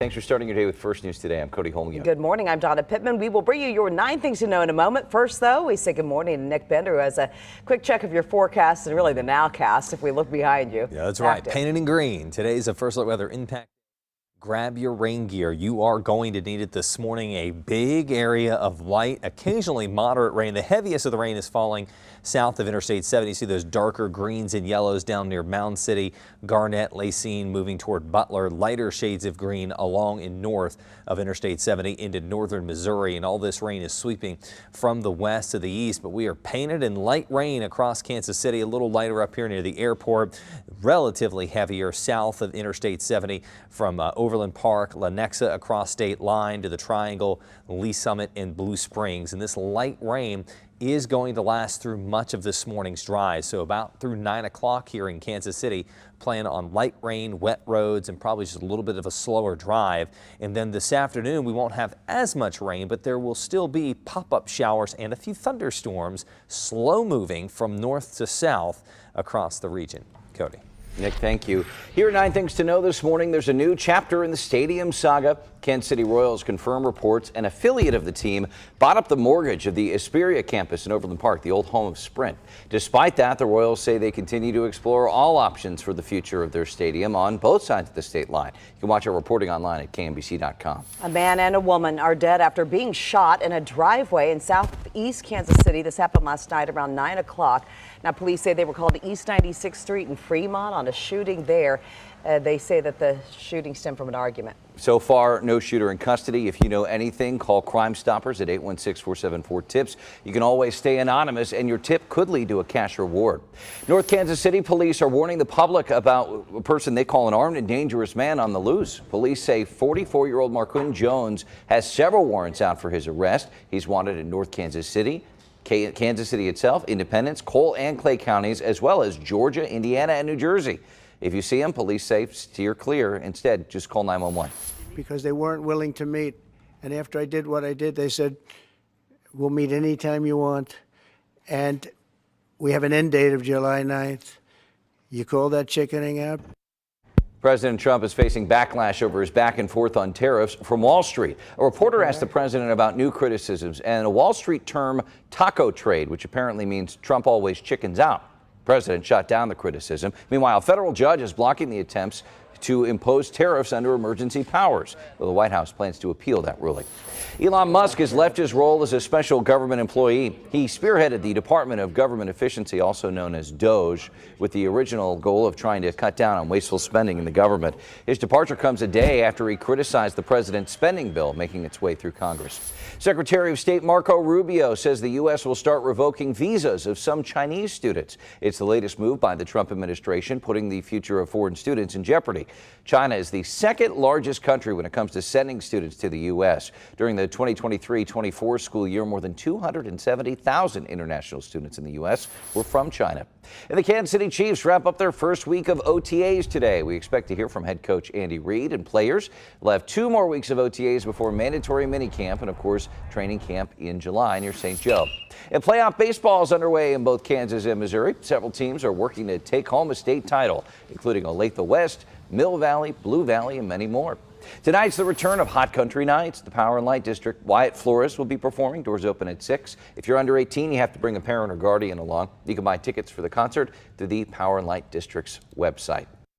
Thanks for starting your day with First News Today. I'm Cody Holmgren. Good morning. I'm Donna Pittman. We will bring you your 9 things to know in a moment. First, though, we say good morning to Nick Bender, who has a quick check of your forecast and really the nowcast if we look behind you. Yeah, that's right. Painted in green. Today's a first look weather impact. Grab your rain gear. You are going to need it this morning. A big area of light, occasionally moderate rain. The heaviest of the rain is falling south of Interstate 70. You see those darker greens and yellows down near Mound City, Garnett, Lacine, moving toward Butler. Lighter shades of green along and north of Interstate 70 into northern Missouri. And all this rain is sweeping from the west to the east. But we are painted in light rain across Kansas City. A little lighter up here near the airport. Relatively heavier south of Interstate 70 from Overland Park, Lenexa across state line to the Triangle, Lee Summit and Blue Springs. And this light rain is going to last through much of this morning's drive. So about through 9 o'clock here in Kansas City, plan on light rain, wet roads, and probably just a little bit of a slower drive. And then this afternoon, we won't have as much rain, but there will still be pop-up showers and a few thunderstorms, slow moving from north to south across the region. Cody. Nick, thank you. Here are 9 things to know this morning. There's a new chapter in the stadium saga. Kansas City Royals confirm reports an affiliate of the team bought up the mortgage of the Hesperia campus in Overland Park, the old home of Sprint. Despite that, the Royals say they continue to explore all options for the future of their stadium on both sides of the state line. You can watch our reporting online at KNBC.com. A man and a woman are dead after being shot in a driveway in southeast Kansas City. This happened last night around 9 o'clock. Now, police say they were called to East 96th Street in Fremont on a shooting there. They say that the shooting stemmed from an argument. So far, no shooter in custody. If you know anything, call Crime Stoppers at 816-474-TIPS. You can always stay anonymous, and your tip could lead to a cash reward. North Kansas City police are warning the public about a person they call an armed and dangerous man on the loose. Police say 44-year-old Marquin Jones has several warrants out for his arrest. He's wanted in North Kansas City, Kansas City itself, Independence, Cole and Clay counties, as well as Georgia, Indiana, and New Jersey. If you see him, police say steer clear. Instead, just call 911. Because they weren't willing to meet. And after I did what I did, they said, we'll meet anytime you want. And we have an end date of July 9th. You call that chickening out? President Trump is facing backlash over his back and forth on tariffs from Wall Street. A reporter asked the president about new criticisms and a Wall Street term, taco trade, which apparently means Trump always chickens out. The president shot down the criticism. Meanwhile, a federal judge is blocking the attempts to impose tariffs under emergency powers, though the White House plans to appeal that ruling. Elon Musk has left his role as a special government employee. He spearheaded the Department of Government Efficiency, also known as DOGE, with the original goal of trying to cut down on wasteful spending in the government. His departure comes a day after he criticized the president's spending bill making its way through Congress. Secretary of State Marco Rubio says the U.S. will start revoking visas of some Chinese students. It's the latest move by the Trump administration, putting the future of foreign students in jeopardy. China is the second largest country when it comes to sending students to the U.S. During the 2023-24 school year, more than 270,000 international students in the U.S. were from China. And the Kansas City Chiefs wrap up their first week of OTAs today. We expect to hear from head coach Andy Reid and players. They'll have 2 more weeks of OTAs before mandatory minicamp and, of course, training camp in July near St. Joe. And playoff baseball is underway in both Kansas and Missouri. Several teams are working to take home a state title, including Olathe West, Mill Valley, Blue Valley, and many more. Tonight's the return of Hot Country Nights. The Power and Light District Wyatt Flores will be performing. Doors open at 6. If you're under 18, you have to bring a parent or guardian along. You can buy tickets for the concert through the Power and Light District's website.